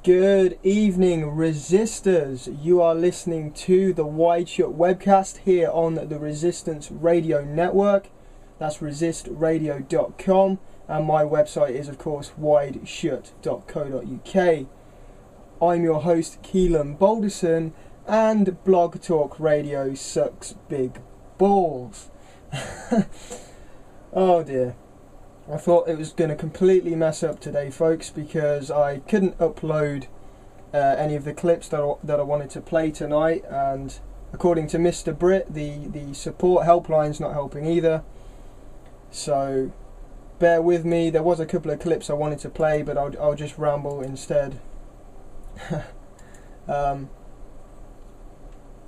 Good evening, resistors. You are listening to the WideShut Webcast here on the Resistance Radio Network. That's resistradio.com, and my website is of course wideshut.co.uk. I'm your host Keelan Balderson, and Blog Talk Radio sucks big balls. Oh dear. I thought it was going to completely mess up today, folks, because I couldn't upload any of the clips that I wanted to play tonight, and according to Mr. Britt, the support helpline's not helping either. So bear with me. There was a couple of clips I wanted to play, but I'll just ramble instead.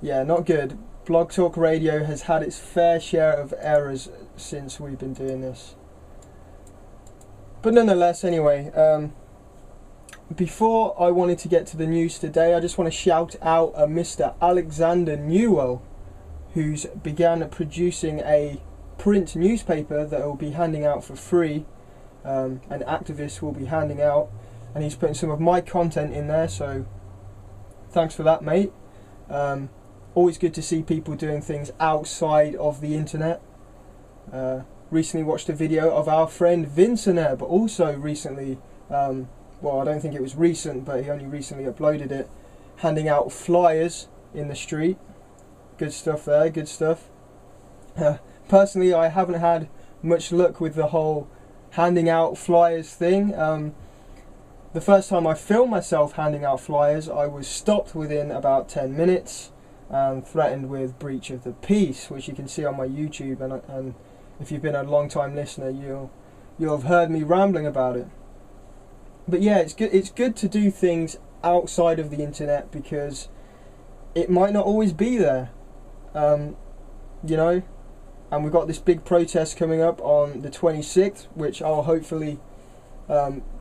Yeah, not good. Blog Talk Radio has had its fair share of errors since we've been doing this. But nonetheless, anyway, before I wanted to get to the news today, I just want to shout out a Mr. Alexander Newell, who's began producing a print newspaper that will be handing out for free, and activists will be handing out, and he's putting some of my content in there, so thanks for that, mate. Always good to see people doing things outside of the internet. Recently watched a video of our friend Vincent, but also recently, well, I don't think it was recent, but he only recently uploaded it, handing out flyers in the street. Good stuff there, good stuff. Personally, I haven't had much luck with the whole handing out flyers thing. The first time I filmed myself handing out flyers, I was stopped within about 10 minutes and threatened with breach of the peace, which you can see on my YouTube, and if you've been a long time listener, you'll have heard me rambling about it. But yeah, it's good to do things outside of the internet, because it might not always be there, you know. And we've got this big protest coming up on the 26th, which I'll hopefully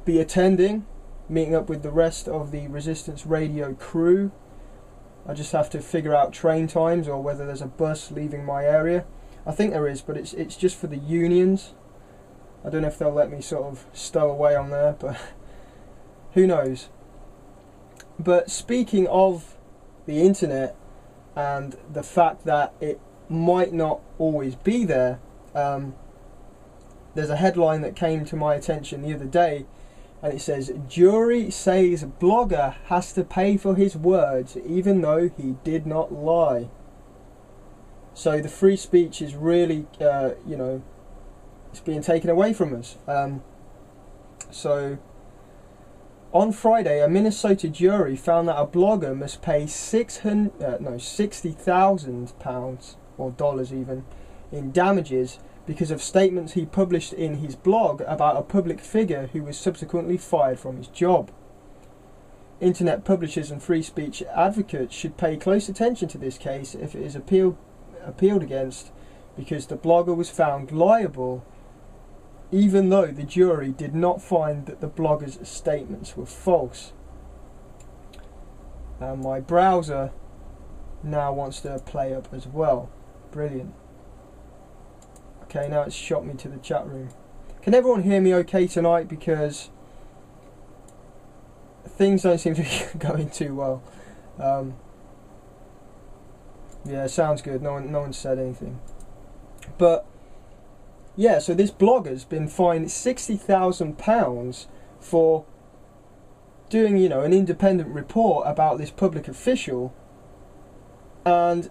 be attending, meeting up with the rest of the Resistance Radio crew. I just have to figure out train times, or whether there's a bus leaving my area. I think there is, but it's just for the unions. I don't know if they'll let me sort of stow away on there, but who knows. But speaking of the internet and the fact that it might not always be there, there's a headline that came to my attention the other day, and it says, "Jury says blogger has to pay for his words even though he did not lie." So the free speech is really, you know, it's being taken away from us. So on Friday, a Minnesota jury found that a blogger must pay £60,000 or dollars even in damages because of statements he published in his blog about a public figure who was subsequently fired from his job. Internet publishers and free speech advocates should pay close attention to this case if it is appealed against, because the blogger was found liable even though the jury did not find that the blogger's statements were false. My browser now wants to play up as well. Brilliant. Okay, now it's shot me to the chat room. Can everyone hear me okay tonight? Because things don't seem to be going too well. Yeah, sounds good. No one said anything. But yeah, so this blogger's been fined £60,000 for doing, you know, an independent report about this public official, and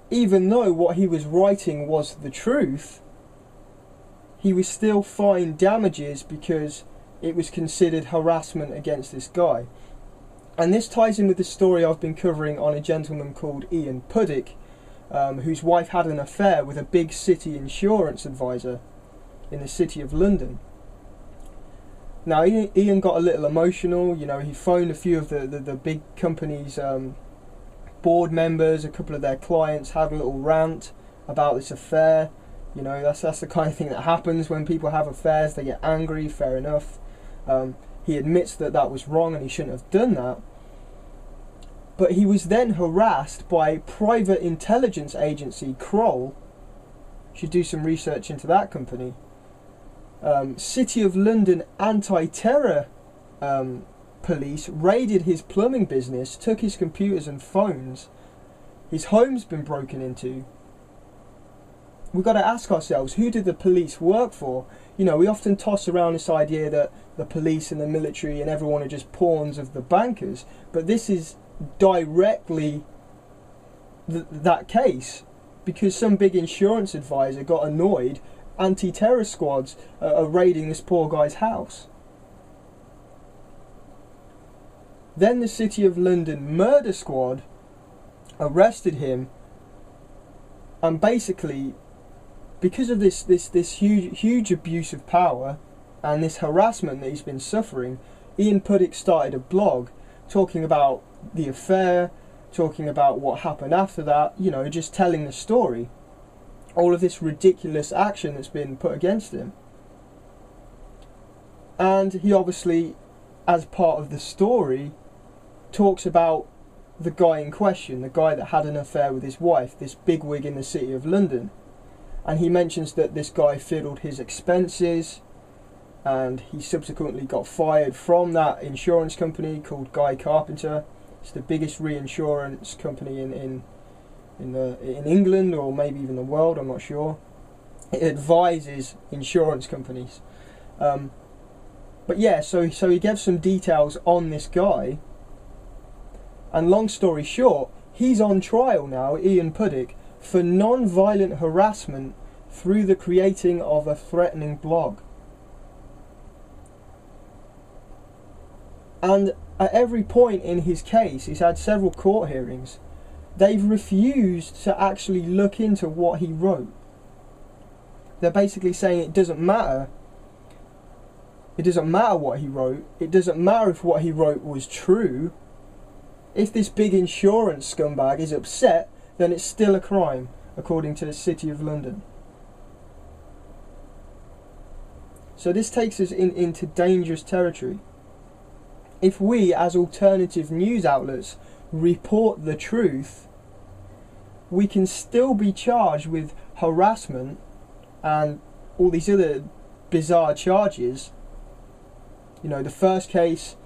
even though what he was writing was the truth, he was still fined damages because it was considered harassment against this guy. And this ties in with the story I've been covering on a gentleman called Ian Puddick, whose wife had an affair with a big city insurance advisor in the city of London. Now Ian got a little emotional, you know. He phoned a few of the big companies' board members, a couple of their clients, had a little rant about this affair. You know, that's the kind of thing that happens when people have affairs. They get angry, fair enough. He admits that was wrong and he shouldn't have done that. But he was then harassed by private intelligence agency Kroll. Should do some research into that company. City of London anti-terror police raided his plumbing business, took his computers and phones. His home's been broken into. We've got to ask ourselves, who did the police work for? You know, we often toss around this idea that the police and the military and everyone are just pawns of the bankers, but this is directly that case, because some big insurance advisor got annoyed. Anti-terror squads are raiding this poor guy's house. Then the City of London murder squad arrested him, and basically, because of this huge abuse of power and this harassment that he's been suffering, Ian Puddick started a blog talking about the affair, talking about what happened after that, you know, just telling the story. All of this ridiculous action that's been put against him. And he obviously, as part of the story, talks about the guy in question, the guy that had an affair with his wife, this bigwig in the City of London. And he mentions that this guy fiddled his expenses, and he subsequently got fired from that insurance company called Guy Carpenter. It's the biggest reinsurance company in England, or maybe even the world, I'm not sure. It advises insurance companies. But yeah, so he gave some details on this guy, and long story short, he's on trial now, Ian Puddick, for non-violent harassment through the creating of a threatening blog. And at every point in his case, he's had several court hearings, they've refused to actually look into what he wrote. They're basically saying it doesn't matter. It doesn't matter what he wrote. It doesn't matter if what he wrote was true. If this big insurance scumbag is upset, then it's still a crime, according to the City of London. So this takes us into dangerous territory. If we, as alternative news outlets, report the truth, we can still be charged with harassment and all these other bizarre charges. You know, the first case,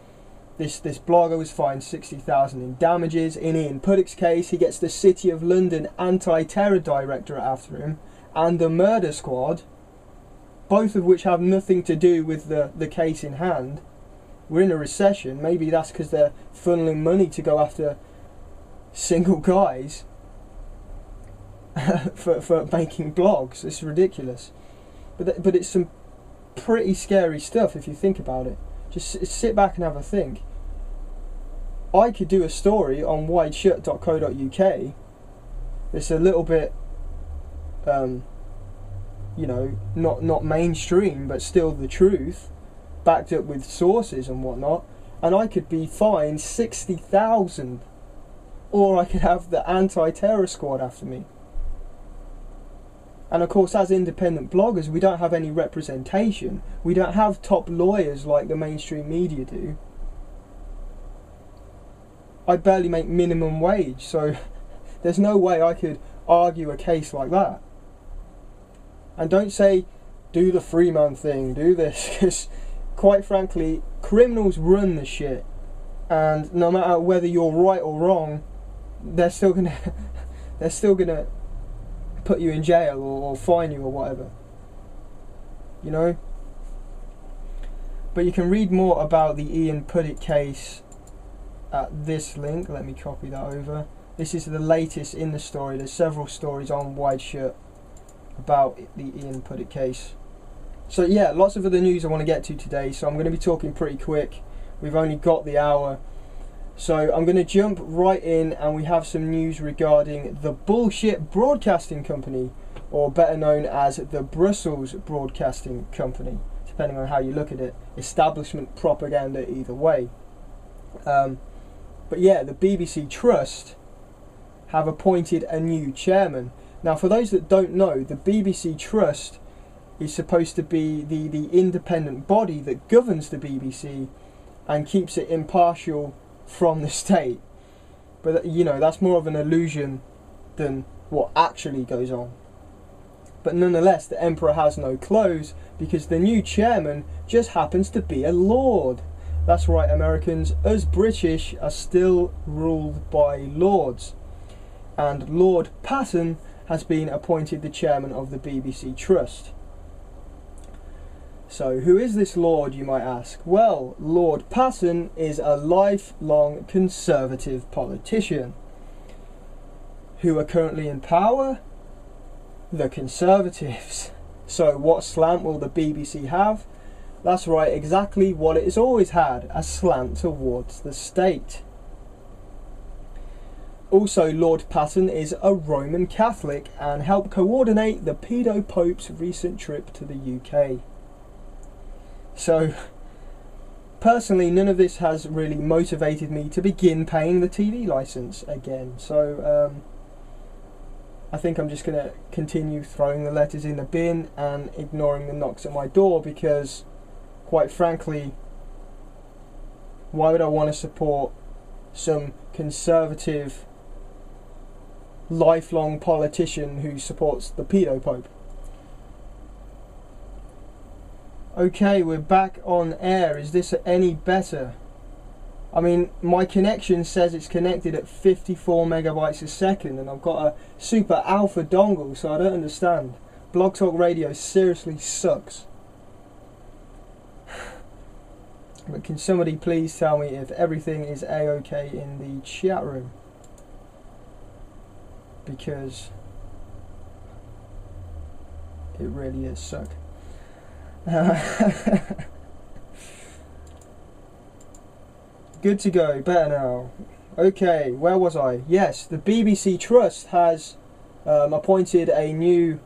this blogger was fined $60,000 in damages. In Ian Puddick's case, he gets the City of London Anti-Terror Directorate after him, and the murder squad, both of which have nothing to do with the case in hand. We're in a recession. Maybe that's because they're funneling money to go after single guys for making blogs. It's ridiculous. But it's some pretty scary stuff if you think about it. Just sit back and have a think. I could do a story on WideShut.co.uk that's a little bit, you know, not mainstream, but still the truth, backed up with sources and whatnot, and I could be fined 60,000, or I could have the anti-terror squad after me. And of course, as independent bloggers, we don't have any representation. We don't have top lawyers like the mainstream media do. I barely make minimum wage, so there's no way I could argue a case like that. And don't say, do the free man thing, do this, because quite frankly, criminals run the shit, and no matter whether you're right or wrong, they're still gonna put you in jail or fine you or whatever, you know. But you can read more about the Ian Puddick case at this link. Let me copy that over. This is the latest in the story. There's several stories on WideShut about the Ian Puddick case. So yeah, lots of other news I want to get to today, so I'm going to be talking pretty quick. We've only got the hour. So I'm going to jump right in, and we have some news regarding the Bullshit Broadcasting Company, or better known as the Brussels Broadcasting Company, depending on how you look at it. Establishment propaganda either way. But yeah, the BBC Trust have appointed a new chairman. Now, for those that don't know, the BBC Trust is supposed to be the independent body that governs the BBC and keeps it impartial from the state. But you know, that's more of an illusion than what actually goes on. But nonetheless, the emperor has no clothes, because the new chairman just happens to be a lord. That's right, Americans, us British are still ruled by lords, and Lord Patton has been appointed the chairman of the BBC Trust. So who is this lord, you might ask? Well, Lord Patton is a lifelong Conservative politician. Who are currently in power? The Conservatives. So what slant will the BBC have? That's right, exactly what it has always had, a slant towards the state. Also, Lord Patton is a Roman Catholic and helped coordinate the pedo Pope's recent trip to the UK. So, personally, none of this has really motivated me to begin paying the TV licence again. So, I think I'm just going to continue throwing the letters in the bin and ignoring the knocks at my door, because, quite frankly, why would I want to support some Conservative lifelong politician who supports the pedo Pope? Okay, we're back on air. Is this any better? I mean, my connection says it's connected at 54 megabytes a second, and I've got a super alpha dongle, so I don't understand. Blog Talk Radio seriously sucks. But can somebody please tell me if everything is a-okay in the chat room? Because it really is suck. Good to go, better now. Okay, where was I? Yes, the BBC Trust has appointed a new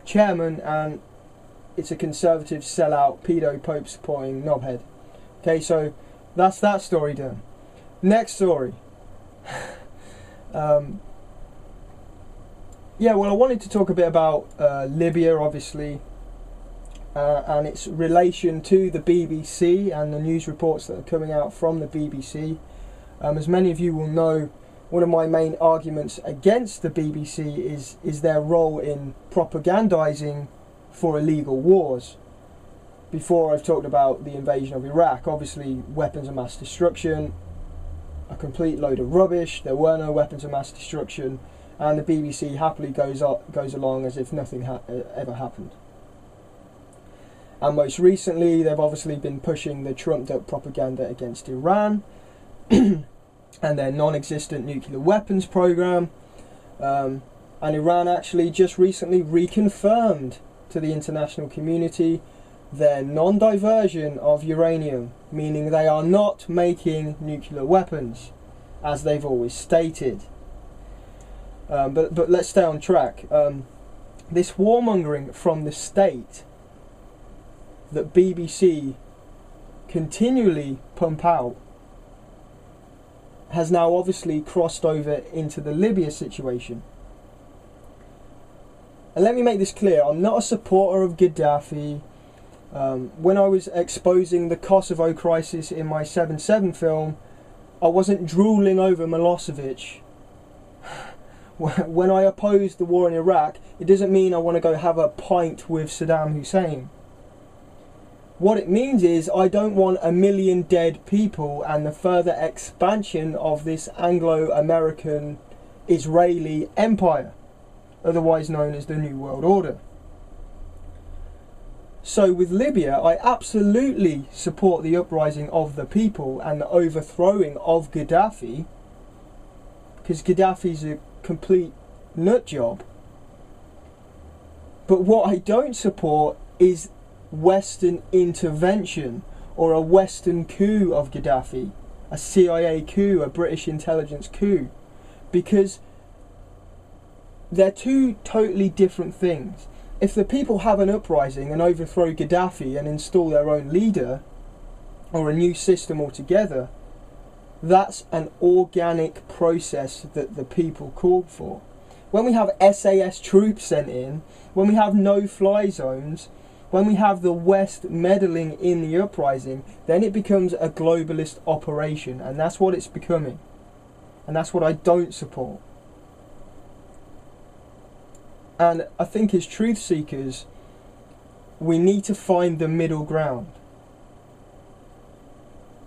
chairman, and it's a Conservative sellout, pedo Pope supporting knobhead. Okay, so that's that story done. Next story. Yeah, well, I wanted to talk a bit about Libya, obviously, and its relation to the BBC and the news reports that are coming out from the BBC. As many of you will know, one of my main arguments against the BBC is their role in propagandising for illegal wars. Before, I've talked about the invasion of Iraq. Obviously, weapons of mass destruction, a complete load of rubbish. There were no weapons of mass destruction, and the BBC happily goes along as if nothing ever happened. And most recently, they've obviously been pushing the trumped-up propaganda against Iran and their non-existent nuclear weapons program. And Iran actually just recently reconfirmed to the international community their non-diversion of uranium, meaning they are not making nuclear weapons, as they've always stated. But let's stay on track. This warmongering from the state that BBC continually pump out has now obviously crossed over into the Libya situation. And let me make this clear, I'm not a supporter of Gaddafi. When I was exposing the Kosovo crisis in my 7/7 film, I wasn't drooling over Milosevic. When I opposed the war in Iraq, it doesn't mean I want to go have a pint with Saddam Hussein. What it means is I don't want 1 million dead people and the further expansion of this Anglo-American Israeli empire, otherwise known as the New World Order. So with Libya, I absolutely support the uprising of the people and the overthrowing of Gaddafi, because Gaddafi's a complete nut job. But what I don't support is Western intervention or a Western coup of Gaddafi, a CIA coup, a British intelligence coup, because they're two totally different things. If the people have an uprising and overthrow Gaddafi and install their own leader or a new system altogether, that's an organic process that the people called for. When we have SAS troops sent in, when we have no-fly zones, when we have the West meddling in the uprising, then it becomes a globalist operation, and that's what it's becoming. And that's what I don't support. And I think as truth seekers, we need to find the middle ground.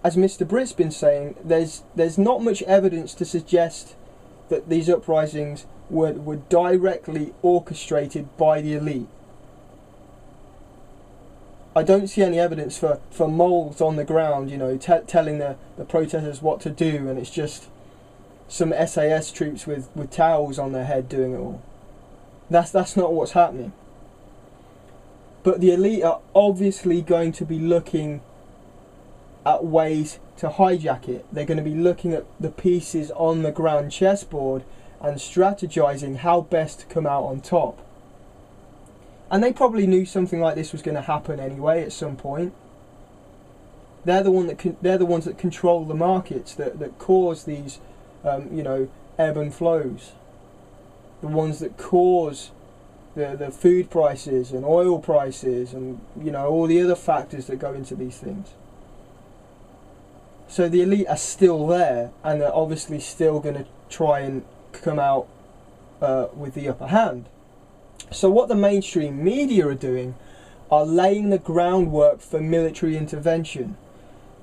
as Mr. Britt's been saying, there's not much evidence to suggest that these uprisings were directly orchestrated by the elite. I don't see any evidence for moles on the ground, you know, telling the protesters what to do, and it's just some SAS troops with towels on their head doing it all. That's not what's happening. But the elite are obviously going to be looking at ways to hijack it. They're going to be looking at the pieces on the grand chessboard and strategizing how best to come out on top. And they probably knew something like this was going to happen anyway at some point. They're the ones that control the markets, that cause these, you know, ebb and flows. The ones that cause the food prices and oil prices and, you know, all the other factors that go into these things. So the elite are still there, and they're obviously still going to try and come out with the upper hand. So what the mainstream media are doing are laying the groundwork for military intervention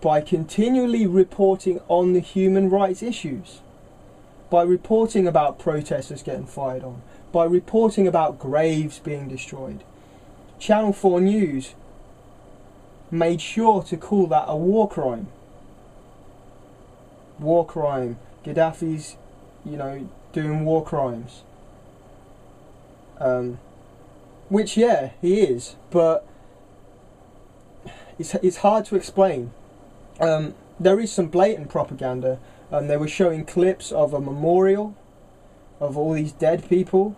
by continually reporting on the human rights issues, by reporting about protesters getting fired on, by reporting about graves being destroyed. Channel 4 News made sure to call that a war crime. War crime. Gaddafi's, you know, doing war crimes. Which, yeah, he is, but it's hard to explain. There is some blatant propaganda. They were showing clips of a memorial of all these dead people,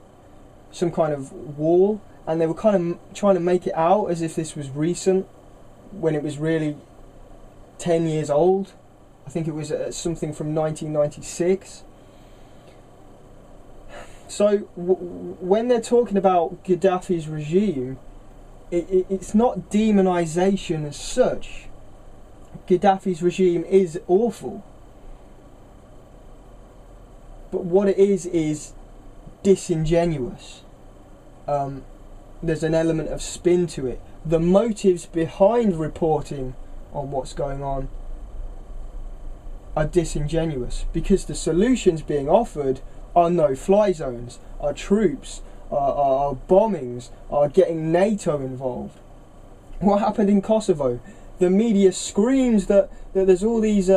some kind of wall, and they were kind of trying to make it out as if this was recent, when it was really 10 years old. I think it was something from 1996. So when they're talking about Gaddafi's regime, it's not demonization as such. Gaddafi's regime is awful. But what it is disingenuous. There's an element of spin to it. The motives behind reporting on what's going on are disingenuous, because the solutions being offered are no-fly zones, are troops, are bombings, are getting NATO involved. What happened in Kosovo? The media screams that there's all these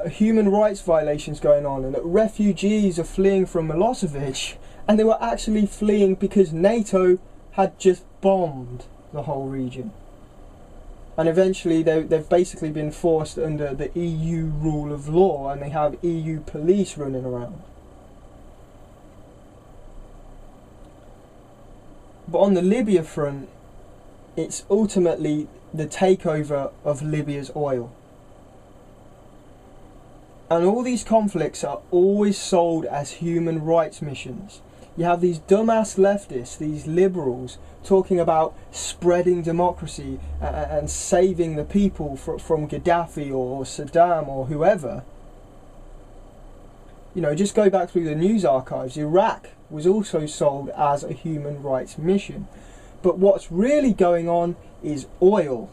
human rights violations going on, and that refugees are fleeing from Milosevic, and they were actually fleeing because NATO had just bombed the whole region. And eventually they've basically been forced under the EU rule of law, and they have EU police running around. But on the Libya front, it's ultimately the takeover of Libya's oil. And all these conflicts are always sold as human rights missions. You have these dumbass leftists, these liberals, talking about spreading democracy and saving the people from Gaddafi or Saddam or whoever. You know, just go back through the news archives. Iraq was also sold as a human rights mission. But what's really going on is oil.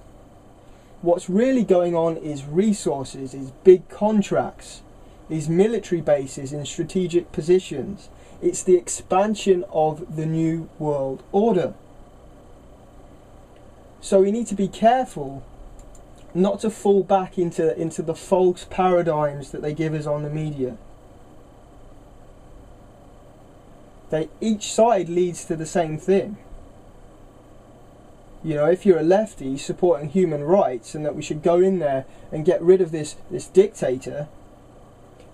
What's really going on is resources, is big contracts, is military bases in strategic positions. It's the expansion of the New World Order. So we need to be careful not to fall back into the false paradigms that they give us on the media. Each side leads to the same thing. You know, if you're a lefty supporting human rights and that we should go in there and get rid of this dictator,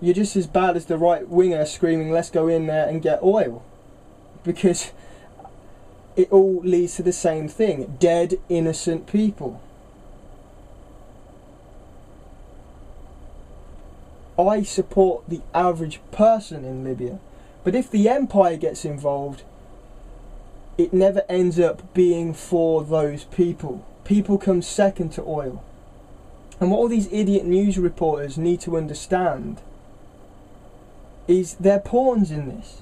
you're just as bad as the right winger screaming, let's go in there and get oil. Because it all leads to the same thing. Dead, innocent people. I support the average person in Libya. But if the empire gets involved, it never ends up being for those people. People come second to oil. And what all these idiot news reporters need to understand is they're pawns in this.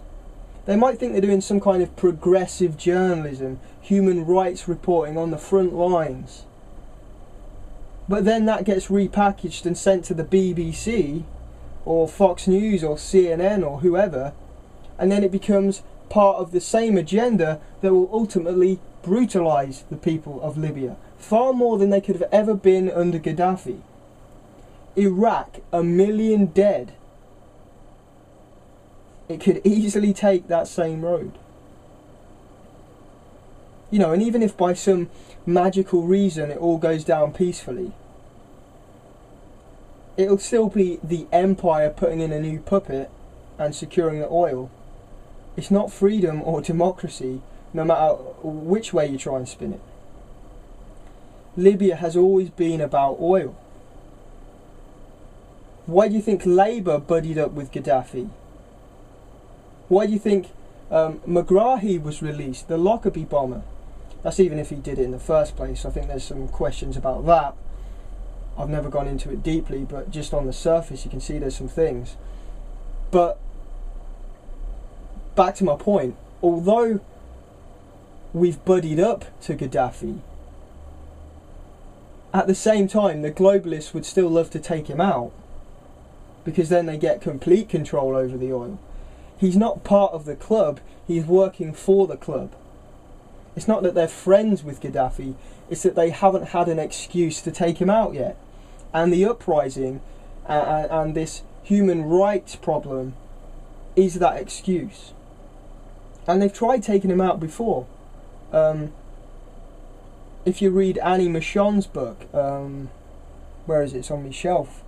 They might think they're doing some kind of progressive journalism, human rights reporting on the front lines. but then that gets repackaged and sent to the BBC or Fox News or CNN or whoever, and then it becomes part of the same agenda that will ultimately brutalise the people of Libya, far more than they could have ever been under Gaddafi. Iraq, 1 million dead. It could easily take that same road. You know, and even if by some magical reason it all goes down peacefully, it'll still be the empire putting in a new puppet and securing the oil. It's not freedom or democracy, no matter which way you try and spin it. Libya has always been about oil. Why do you think Labour buddied up with Gaddafi? Why do you think Megrahi was released, the Lockerbie bomber? That's even if he did it in the first place. I think there's some questions about that. I've never gone into it deeply, but just on the surface you can see there's some things. But back to my point, although we've buddied up to Gaddafi, at the same time the globalists would still love to take him out, because then they get complete control over the oil. He's not part of the club, he's working for the club. It's not that they're friends with Gaddafi, it's that they haven't had an excuse to take him out yet. And the uprising and this human rights problem is that excuse. And they've tried taking him out before. If you read Annie Michon's book, where is it? It's on my shelf.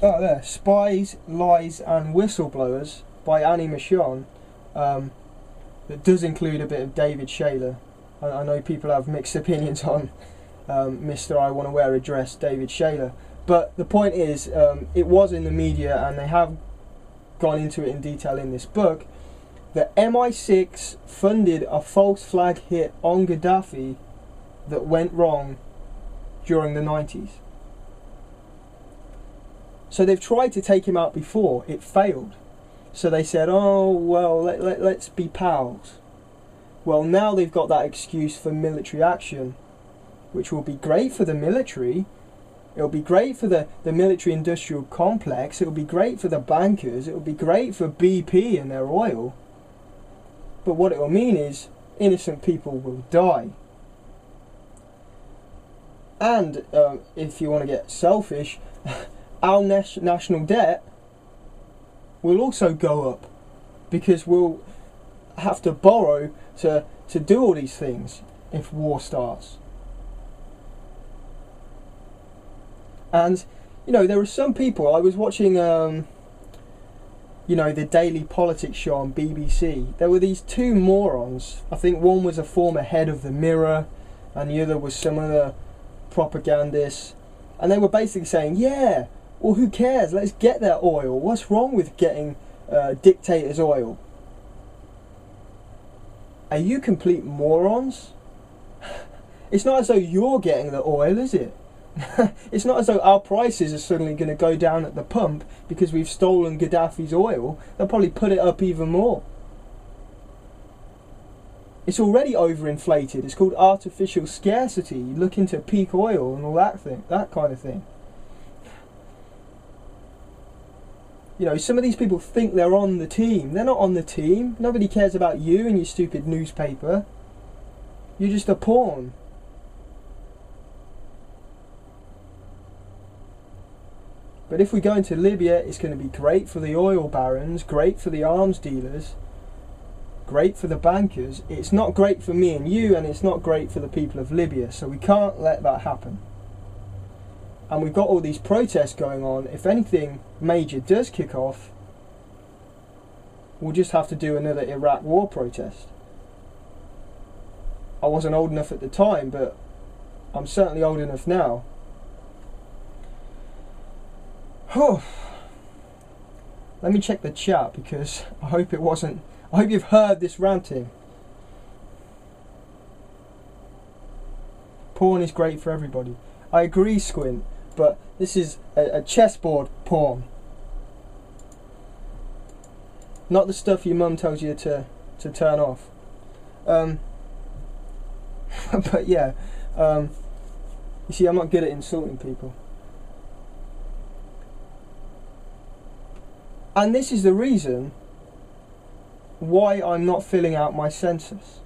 Oh, there. Spies, Lies and Whistleblowers by Annie Michon. That does include a bit of David Shayler. I know people have mixed opinions on Mr. I Want to Wear a Dress, David Shayler. But the point is, it was in the media, and they have gone into it in detail in this book, that MI6 funded a false flag hit on Gaddafi that went wrong during the 90s. So they've tried to take him out before, it failed. So they said, oh, well, let's be pals. Well, now they've got that excuse for military action, which will be great for the military. It'll be great for the military-industrial complex. It'll be great for the bankers. It'll be great for BP and their oil. But what it will mean is innocent people will die. And if you want to get selfish, our national debt will also go up, because we'll have to borrow to do all these things if war starts. And you know, there are some people, I was watching you know, the Daily Politics show on BBC. There were these two morons. I think one was a former head of the Mirror and the other was some other propagandist, and they were basically saying, yeah, well, who cares, let's get their oil, what's wrong with getting dictators' oil? Are you complete morons? It's not as though you're getting the oil, is it? It's not as though our prices are suddenly going to go down at the pump because we've stolen Gaddafi's oil. They'll probably put it up even more. It's already overinflated. It's called artificial scarcity. You look into peak oil and all that kind of thing. You know, some of these people think they're on the team. They're not on the team. Nobody cares about you and your stupid newspaper. You're just a pawn. But if we go into Libya, it's going to be great for the oil barons, great for the arms dealers, great for the bankers. It's not great for me and you, and it's not great for the people of Libya. So we can't let that happen. And we've got all these protests going on. If anything major does kick off, we'll just have to do another Iraq war protest. I wasn't old enough at the time, but I'm certainly old enough now. Let me check the chat, because I hope you've heard this ranting. Porn is great for everybody. I agree, Squint, but this is a chessboard porn. Not the stuff your mum tells you to turn off. But yeah, You see, I'm not good at insulting people. And this is the reason why I'm not filling out my census.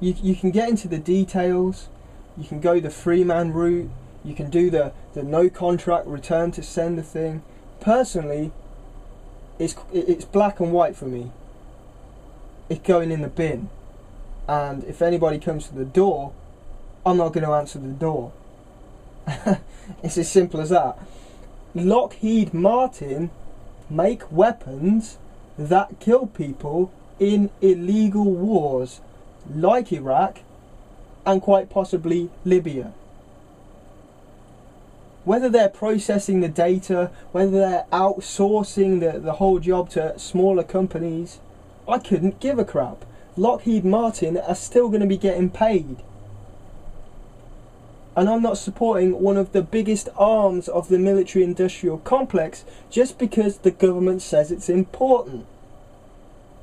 You can get into the details, you can go the free man route, you can do the no contract return to sender thing. Personally, it's black and white for me. It's going in the bin. And if anybody comes to the door, I'm not going to answer the door. It's as simple as that. Lockheed Martin make weapons that kill people in illegal wars like Iraq and quite possibly Libya. Whether they're processing the data, whether they're outsourcing the whole job to smaller companies, I couldn't give a crap. Lockheed Martin are still going to be getting paid. And I'm not supporting one of the biggest arms of the military-industrial complex just because the government says it's important.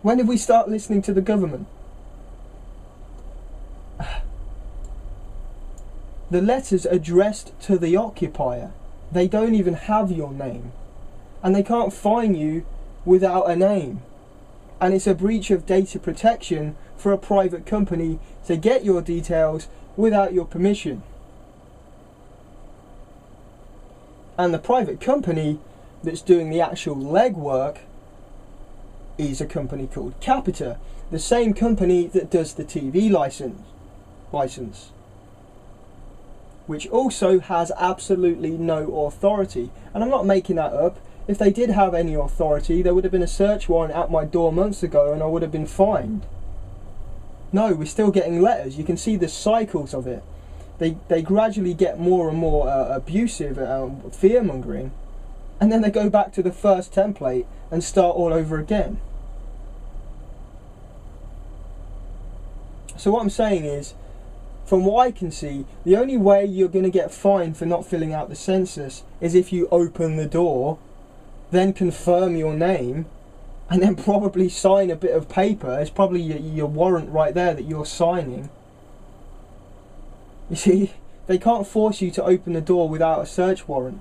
When did we start listening to the government? The letters addressed to the occupier, they don't even have your name. And they can't fine you without a name. And it's a breach of data protection for a private company to get your details without your permission. And the private company that's doing the actual legwork is a company called Capita, the same company that does the TV license, which also has absolutely no authority. And I'm not making that up. If they did have any authority, there would have been a search warrant at my door months ago and I would have been fined. No, we're still getting letters. You can see the cycles of it. They gradually get more and more abusive, fear-mongering, and then they go back to the first template and start all over again. So what I'm saying is, from what I can see, the only way you're going to get fined for not filling out the census is if you open the door, then confirm your name, and then probably sign a bit of paper. It's probably your warrant right there that you're signing. You see, they can't force you to open the door without a search warrant.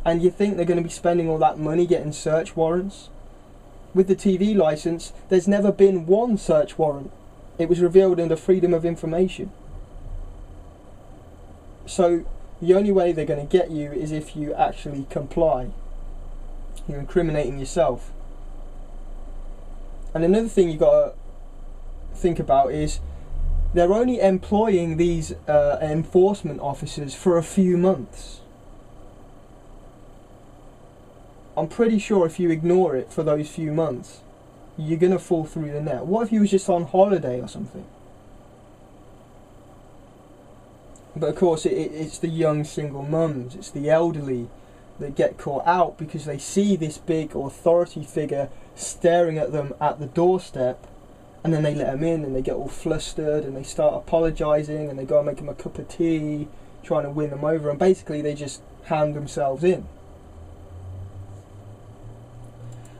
And you think they're going to be spending all that money getting search warrants? With the TV license, there's never been one search warrant. It was revealed under Freedom of Information. So the only way they're going to get you is if you actually comply. You're incriminating yourself. And another thing you've got to think about is they're only employing these enforcement officers for a few months. I'm pretty sure if you ignore it for those few months, you're going to fall through the net. What if you was just on holiday or something? But of course it's the young single mums, it's the elderly that get caught out because they see this big authority figure staring at them at the doorstep, and then they let them in and they get all flustered and they start apologising and they go and make them a cup of tea, trying to win them over, and basically they just hand themselves in.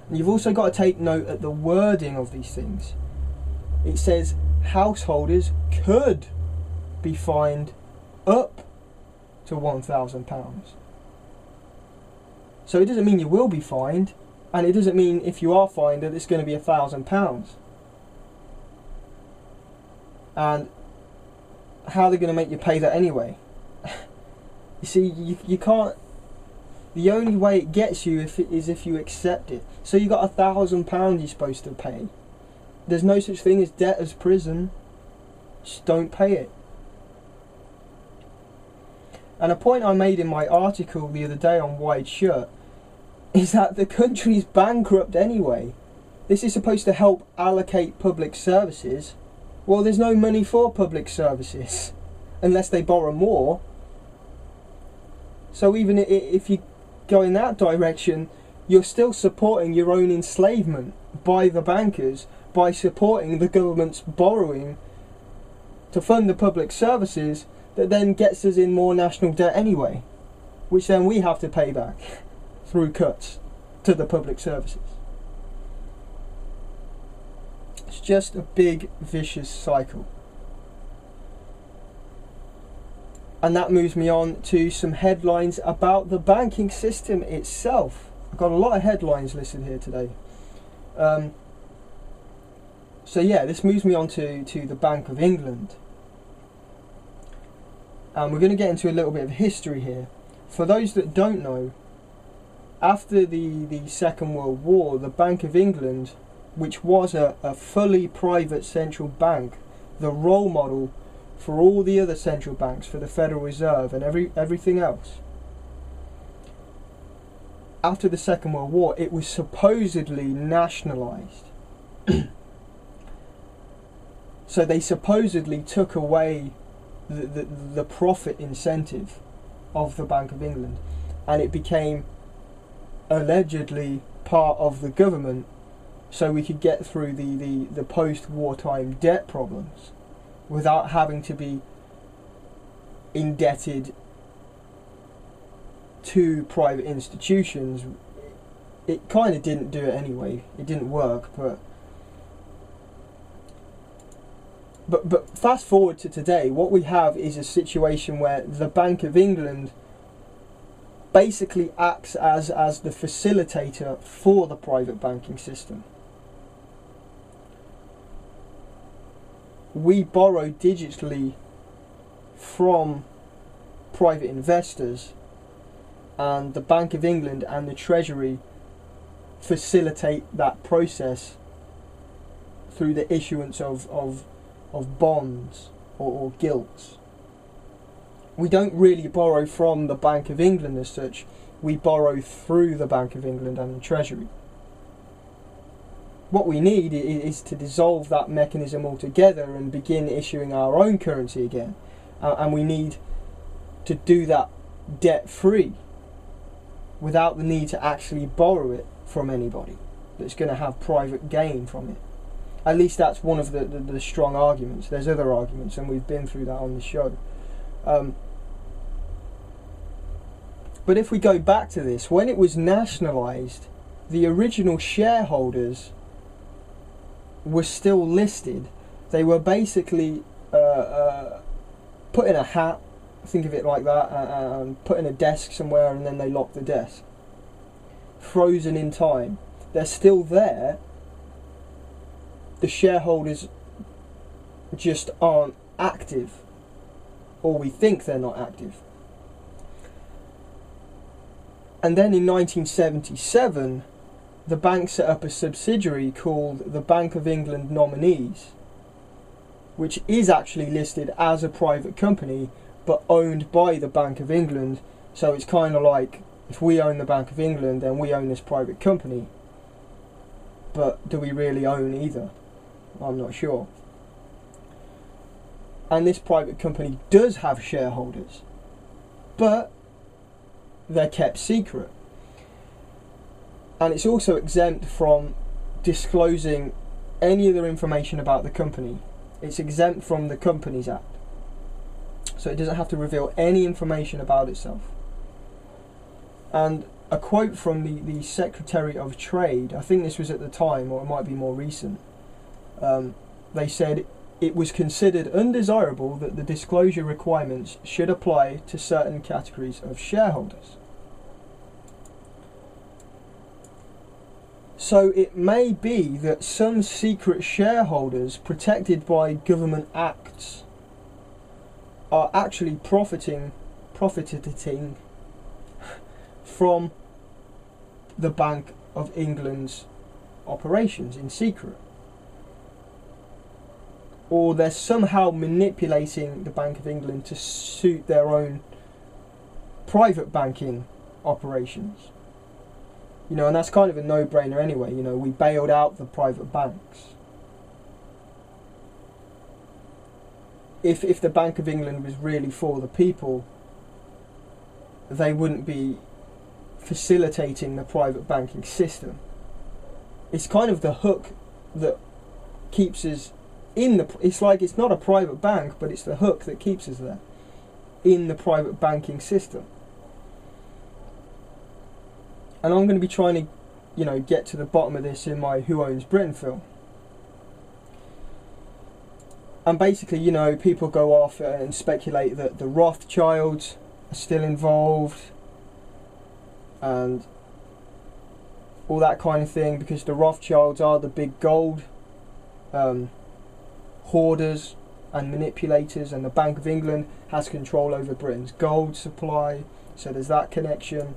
And you've also got to take note at the wording of these things. It says householders could be fined up to £1,000. So it doesn't mean you will be fined, and it doesn't mean if you are fined that it's going to be £1,000. And how they're going to make you pay that anyway? You see, you can't. The only way it gets you is if you accept it. So you got £1,000 you're supposed to pay. There's no such thing as debtor's prison. Just don't pay it. And a point I made in my article the other day on WideShut is that the country's bankrupt anyway. This is supposed to help allocate public services. Well, there's no money for public services unless they borrow more. So even if you go in that direction, you're still supporting your own enslavement by the bankers, by supporting the government's borrowing to fund the public services that then gets us in more national debt anyway, which then we have to pay back through cuts to the public services. It's just a big vicious cycle. And that moves me on to some headlines about the banking system itself. I've got a lot of headlines listed here today. So yeah, this moves me on to the Bank of England. And we're going to get into a little bit of history here. For those that don't know, after the Second World War, the Bank of England, which was a fully private central bank, the role model for all the other central banks, for the Federal Reserve and everything else. After the Second World War, it was supposedly nationalised. So they supposedly took away the profit incentive of the Bank of England, and it became allegedly part of the government, so we could get through the post-wartime debt problems without having to be indebted to private institutions. It kind of didn't do it anyway. It didn't work, but fast forward to today, what we have is a situation where the Bank of England basically acts as the facilitator for the private banking system. We borrow digitally from private investors, and the Bank of England and the Treasury facilitate that process through the issuance of bonds or gilts. We don't really borrow from the Bank of England as such, we borrow through the Bank of England and the Treasury. What we need is to dissolve that mechanism altogether and begin issuing our own currency again. And we need to do that debt-free, without the need to actually borrow it from anybody that's going to have private gain from it. At least that's one of the strong arguments. There's other arguments, and we've been through that on the show. But if we go back to this, when it was nationalised, the original shareholders were still listed. They were basically put in a hat, think of it like that, and put in a desk somewhere, and then they lock the desk. Frozen in time. They're still there. The shareholders just aren't active, or we think they're not active. And then in 1977, the bank set up a subsidiary called the Bank of England Nominees, which is actually listed as a private company but owned by the Bank of England. So it's kind of like, if we own the Bank of England, then we own this private company. But do we really own either? I'm not sure. And this private company does have shareholders, but they're kept secret. And it's also exempt from disclosing any other information about the company. It's exempt from the Companies Act. So it doesn't have to reveal any information about itself. And a quote from the Secretary of Trade, I think this was at the time, or it might be more recent, they said it was considered undesirable that the disclosure requirements should apply to certain categories of shareholders. So it may be that some secret shareholders protected by government acts are actually profiting from the Bank of England's operations in secret. Or they're somehow manipulating the Bank of England to suit their own private banking operations. You know, and that's kind of a no-brainer anyway. You know, we bailed out the private banks. If the Bank of England was really for the people, they wouldn't be facilitating the private banking system. It's kind of the hook that keeps us in the... It's like it's not a private bank, but it's the hook that keeps us there, in the private banking system. And I'm going to be trying to, you know, get to the bottom of this in my Who Owns Britain film. And basically, you know, people go off and speculate that the Rothschilds are still involved and all that kind of thing, because the Rothschilds are the big gold hoarders and manipulators, and the Bank of England has control over Britain's gold supply, so there's that connection.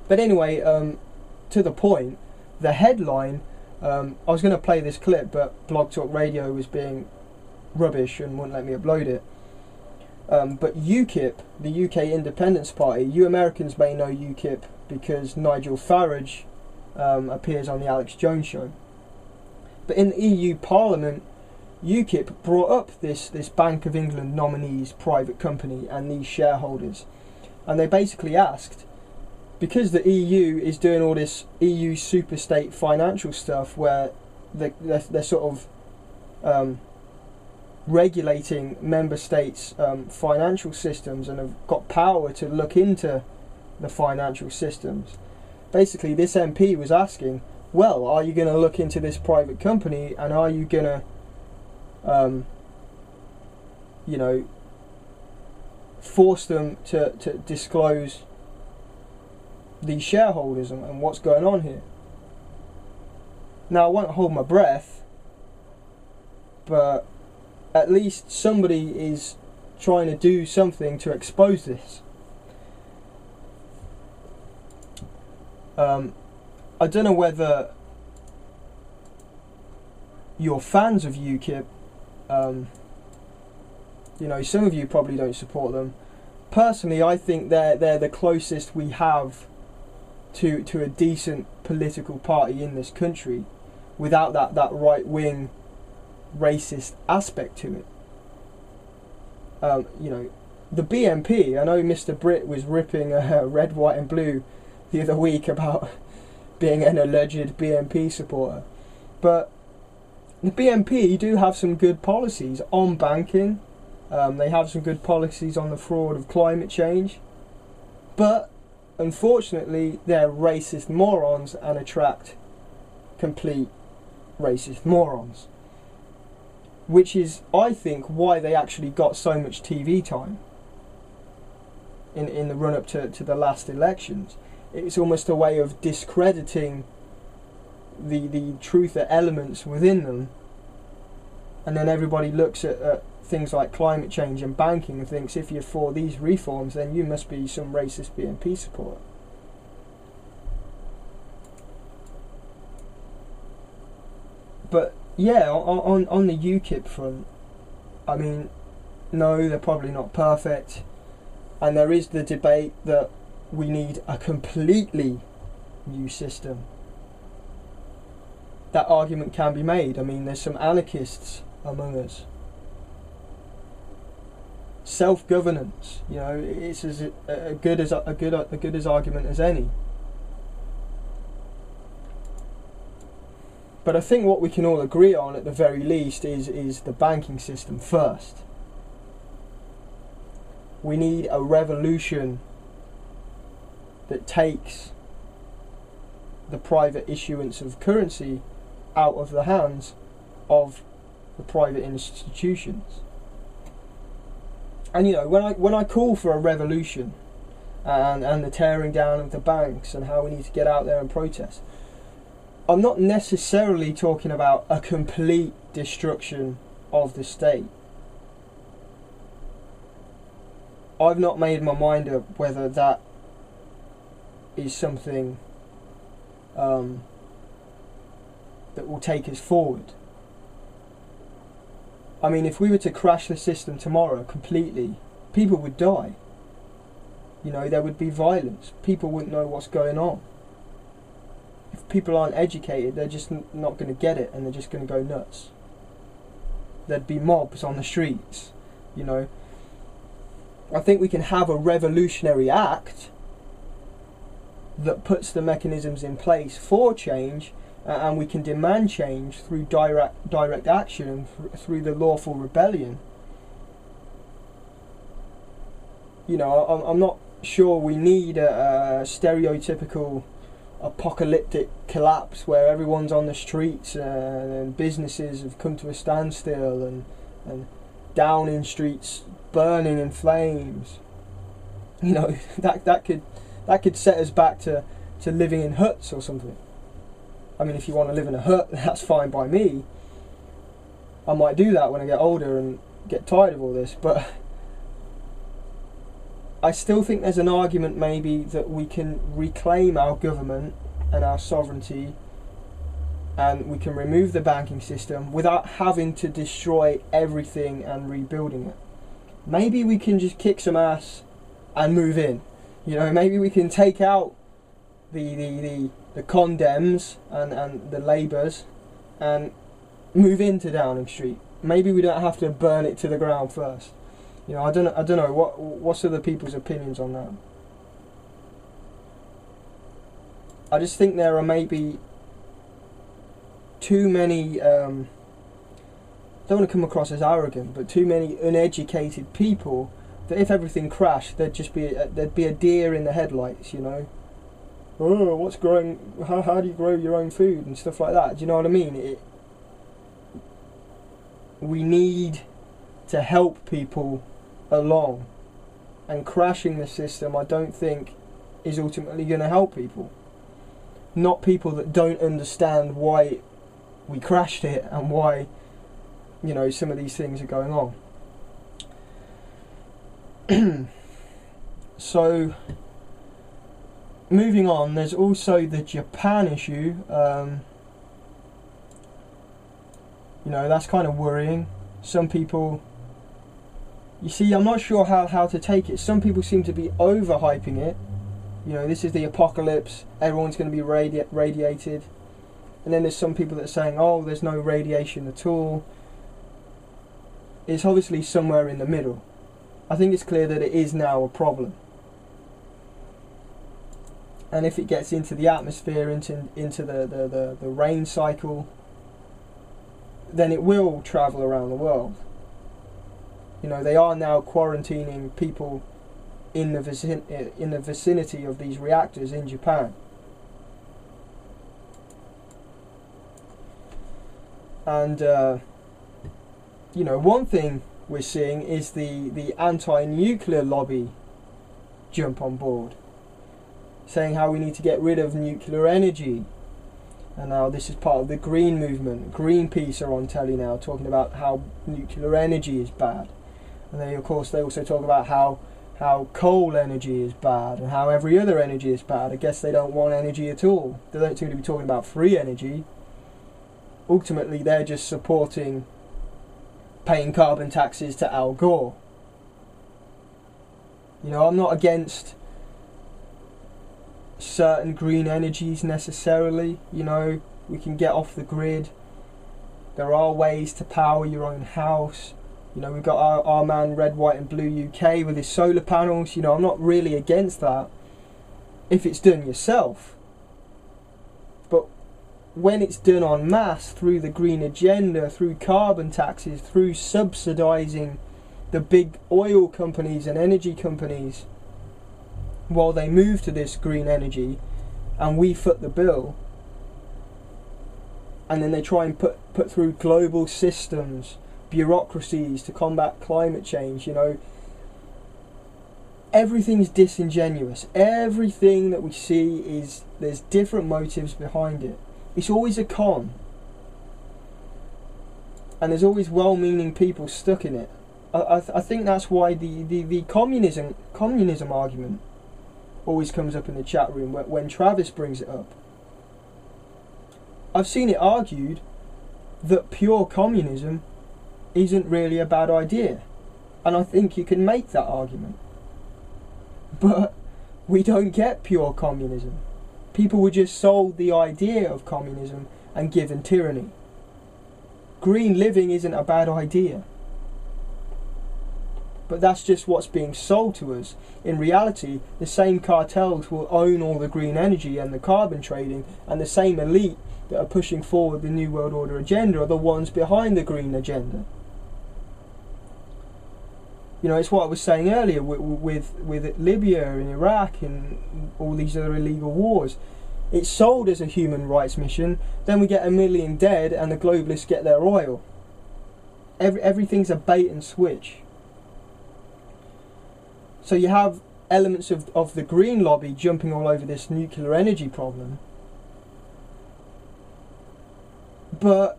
But anyway, to the point, the headline, I was going to play this clip, but Blog Talk Radio was being rubbish and wouldn't let me upload it. But UKIP, the UK Independence Party, you Americans may know UKIP because Nigel Farage appears on the Alex Jones show. But in the EU Parliament, UKIP brought up this Bank of England nominees private company and these shareholders. And they basically asked, because the EU is doing all this EU superstate financial stuff where they're sort of regulating member states' financial systems and have got power to look into the financial systems. Basically, this MP was asking, well, are you going to look into this private company, and are you going to, you know, force them to disclose these shareholders and what's going on here? Now, I won't hold my breath, but at least somebody is trying to do something to expose this. I don't know whether you're fans of UKIP. You know, some of you probably don't support them. Personally, I think they're the closest we have to a decent political party in this country, without that right-wing racist aspect to it. You know, the BNP, I know Mr. Britt was ripping Red, White and Blue the other week about being an alleged BNP supporter, but the BNP do have some good policies on banking. They have some good policies on the fraud of climate change, but unfortunately they're racist morons and attract complete racist morons, which is, I think, why they actually got so much TV time in the run-up to the last elections. It's almost a way of discrediting the truther elements within them, and then everybody looks at things like climate change and banking and thinks, if you're for these reforms, then you must be some racist BNP supporter. But yeah, on the UKIP front, I mean, no, they're probably not perfect, and there is the debate that we need a completely new system. That argument can be made. I mean, there's some anarchists among us. Self-governance, you know, it's as a good as argument as any. But I think what we can all agree on, at the very least, is the banking system first. We need a revolution that takes the private issuance of currency out of the hands of the private institutions. And you know, when I call for a revolution and the tearing down of the banks and how we need to get out there and protest, I'm not necessarily talking about a complete destruction of the state. I've not made my mind up whether that is something that will take us forward. I mean, if we were to crash the system tomorrow completely, people would die. You know, there would be violence. People wouldn't know what's going on. If people aren't educated, they're just not going to get it, and they're just going to go nuts. There'd be mobs on the streets, you know. I think we can have a revolutionary act that puts the mechanisms in place for change, and we can demand change through direct action and through the lawful rebellion. You know, I'm not sure we need a stereotypical apocalyptic collapse where everyone's on the streets and businesses have come to a standstill and Downing Street's burning in flames. You know, that could set us back to living in huts or something. I mean, if you want to live in a hut, that's fine by me. I might do that when I get older and get tired of all this, but I still think there's an argument maybe that we can reclaim our government and our sovereignty, and we can remove the banking system without having to destroy everything and rebuilding it. Maybe we can just kick some ass and move in. You know, maybe we can take out the condemns and the Labours and move into Downing Street. Maybe we don't have to burn it to the ground first. You know, I don't know. What's other people's opinions on that? I just think there are maybe too many. Don't want to come across as arrogant, but too many uneducated people that if everything crashed, there'd be a deer in the headlights. You know, oh, what's growing? How do you grow your own food and stuff like that? Do you know what I mean? We need to help people along, and crashing the system I don't think is ultimately going to help people. Not people that don't understand why we crashed it and why, you know, some of these things are going on. So moving on, there's also the Japan issue. You know, that's kind of worrying. Some people, you see, I'm not sure how to take it. Some people seem to be overhyping it. You know, this is the apocalypse, everyone's going to be radiated. And then there's some people that are saying, oh, there's no radiation at all. It's obviously somewhere in the middle. I think it's clear that it is now a problem. And if it gets into the atmosphere, into the rain cycle, then it will travel around the world. You know, they are now quarantining people in the vicinity of these reactors in Japan. And you know, one thing we're seeing is the anti-nuclear lobby jump on board, saying how we need to get rid of nuclear energy. And now this is part of the green movement. Greenpeace are on telly now talking about how nuclear energy is bad. And they, of course, they also talk about how coal energy is bad and how every other energy is bad. I guess they don't want energy at all. They don't seem to be talking about free energy. Ultimately, they're just supporting paying carbon taxes to Al Gore. You know, I'm not against certain green energies necessarily. You know, we can get off the grid. There are ways to power your own house. You know, we've got our man Red, White and Blue UK with his solar panels. You know, I'm not really against that if it's done yourself. But when it's done en masse through the green agenda, through carbon taxes, through subsidising the big oil companies and energy companies while they move to this green energy, and we foot the bill, and then they try and put through global systems, bureaucracies to combat climate change, you know, everything's disingenuous. Everything that we see is, there's different motives behind it. It's always a con, and there's always well-meaning people stuck in it. I think that's why the communism argument always comes up in the chat room when Travis brings it up. I've seen it argued that pure communism isn't really a bad idea, and I think you can make that argument. But we don't get pure communism. People were just sold the idea of communism and given tyranny. Green living isn't a bad idea, but that's just what's being sold to us. In reality, the same cartels will own all the green energy and the carbon trading, and the same elite that are pushing forward the New World Order agenda are the ones behind the green agenda. You know, it's what I was saying earlier with Libya and Iraq and all these other illegal wars. It's sold as a human rights mission, then we get 1 million dead and the globalists get their oil. Everything's a bait and switch. So you have elements of the green lobby jumping all over this nuclear energy problem. But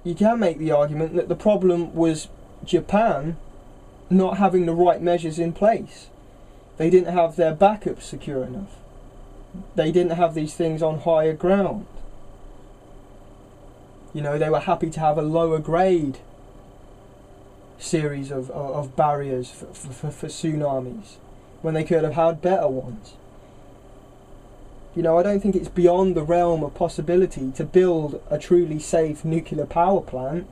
you can make the argument that the problem was Japan not having the right measures in place. They didn't have their backups secure enough. They didn't have these things on higher ground. You know, they were happy to have a lower grade series of barriers for tsunamis when they could have had better ones. You know, I don't think it's beyond the realm of possibility to build a truly safe nuclear power plant.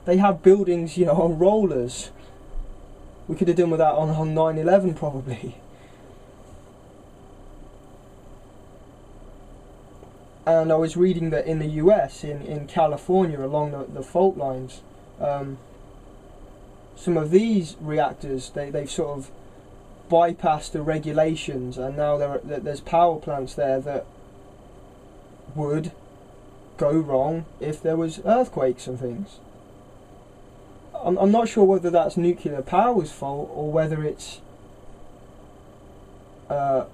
They have buildings, you know, on rollers. We could have done with that on 9/11 probably. And I was reading that in the US, in California, along the fault lines, some of these reactors, they've sort of bypassed the regulations, and now there's power plants there that would go wrong if there was earthquakes and things. I'm not sure whether that's nuclear power's fault or whether it's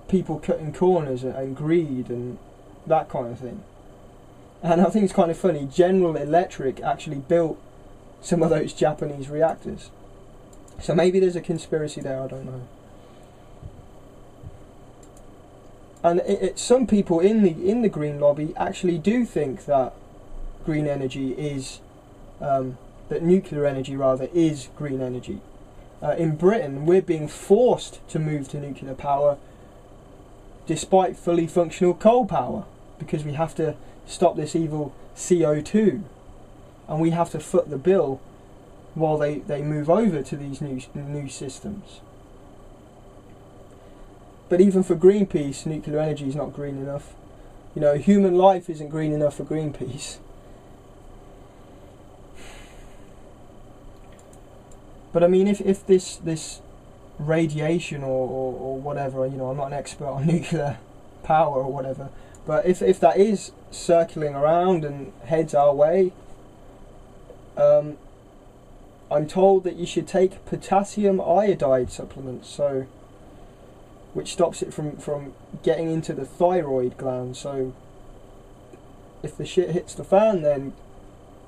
people cutting corners and greed and that kind of thing. And I think it's kind of funny, General Electric actually built some of those Japanese reactors. So maybe there's a conspiracy there, I don't know. And some people in the green lobby actually do think that green energy is that nuclear energy rather is green energy. In Britain, we're being forced to move to nuclear power despite fully functional coal power, because we have to stop this evil CO2, and we have to foot the bill while they move over to these new systems. But even for Greenpeace, nuclear energy is not green enough. You know, human life isn't green enough for Greenpeace. But I mean, if this radiation or whatever, you know, I'm not an expert on nuclear power or whatever, but if that is circling around and heads our way, I'm told that you should take potassium iodide supplements, which stops it from getting into the thyroid gland. So if the shit hits the fan, then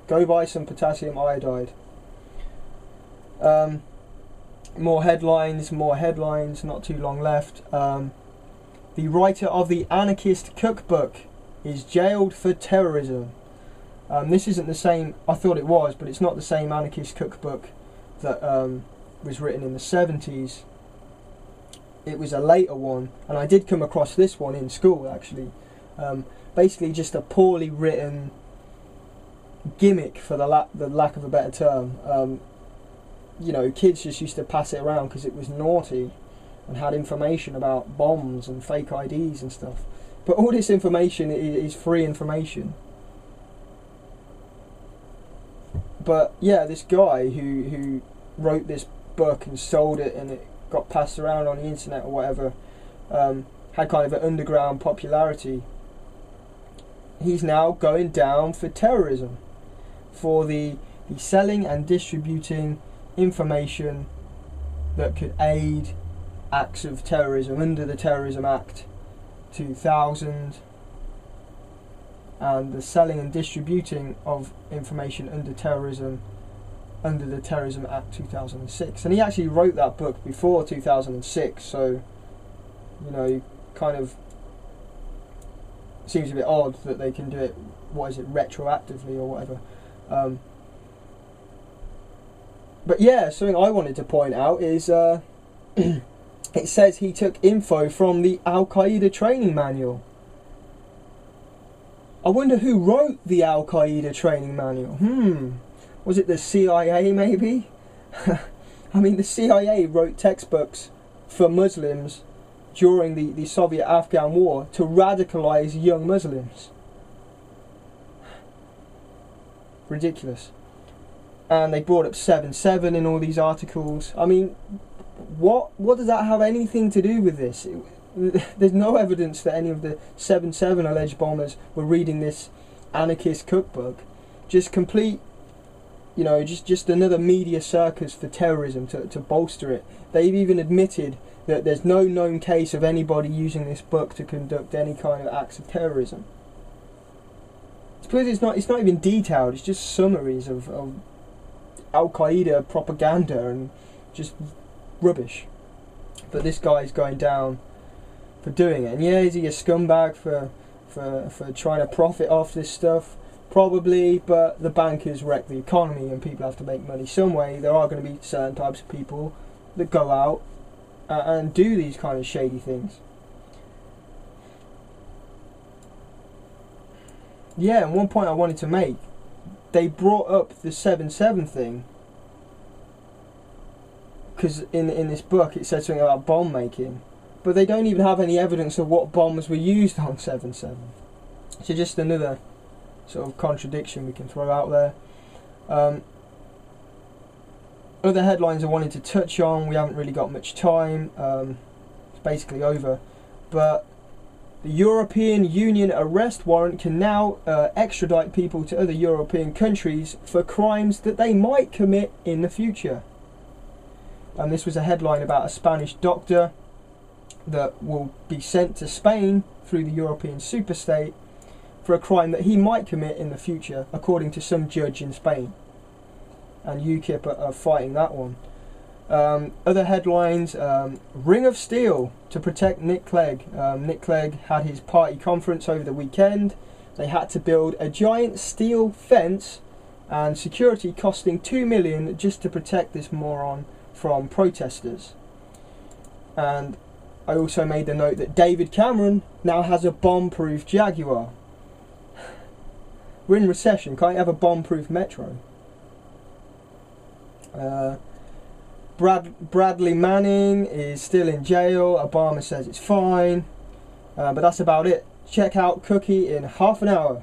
go buy some potassium iodide. More headlines, not too long left. The writer of the Anarchist Cookbook is jailed for terrorism. This isn't the same, I thought it was, but it's not the same Anarchist Cookbook that was written in the 70s. It was a later one, and I did come across this one in school actually. Basically just a poorly written gimmick, for the lack of a better term. You know, kids just used to pass it around because it was naughty and had information about bombs and fake IDs and stuff. But all this information is free information. But yeah, this guy who wrote this book and sold it, and it got passed around on the internet or whatever, had kind of an underground popularity. He's now going down for terrorism, for the selling and distributing information that could aid acts of terrorism under the Terrorism Act 2000, and the selling and distributing of information under terrorism under the Terrorism Act 2006. And he actually wrote that book before 2006, so you know, kind of seems a bit odd that they can do it, retroactively or whatever. But yeah, something I wanted to point out is it says he took info from the Al-Qaeda training manual. I wonder who wrote the Al-Qaeda training manual. Was it the CIA maybe? I mean, the CIA wrote textbooks for Muslims during the Soviet-Afghan war to radicalise young Muslims. Ridiculous. And they brought up 7/7 in all these articles. I mean, what does that have anything to do with this? There's no evidence that any of the 7/7 alleged bombers were reading this anarchist cookbook. Just complete, just another media circus for terrorism to bolster it. They've even admitted that there's no known case of anybody using this book to conduct any kind of acts of terrorism. It's because it's not even detailed. It's just summaries of Al-Qaeda propaganda and just rubbish. But this guy's going down for doing it. And yeah, is he a scumbag for trying to profit off this stuff? Probably, but the bankers wreck the economy and people have to make money some way. There are going to be certain types of people that go out and do these kind of shady things. Yeah, and one point I wanted to make, they brought up the 7/7 thing because in this book it said something about bomb making, but they don't even have any evidence of what bombs were used on 7/7. So just another sort of contradiction we can throw out there. Other headlines I wanted to touch on, we haven't really got much time, it's basically over, but the European Union arrest warrant can now extradite people to other European countries for crimes that they might commit in the future. And this was a headline about a Spanish doctor that will be sent to Spain through the European superstate for a crime that he might commit in the future, according to some judge in Spain. And UKIP are fighting that one. Other headlines, Ring of Steel to protect Nick Clegg. Nick Clegg had his party conference over the weekend. They had to build a giant steel fence and security costing $2 million just to protect this moron from protesters. And I also made the note that David Cameron now has a bomb-proof Jaguar. We're in recession, can't you have a bomb-proof Metro? Bradley Manning is still in jail. Obama says it's fine, but that's about it. Check out Cookie in half an hour.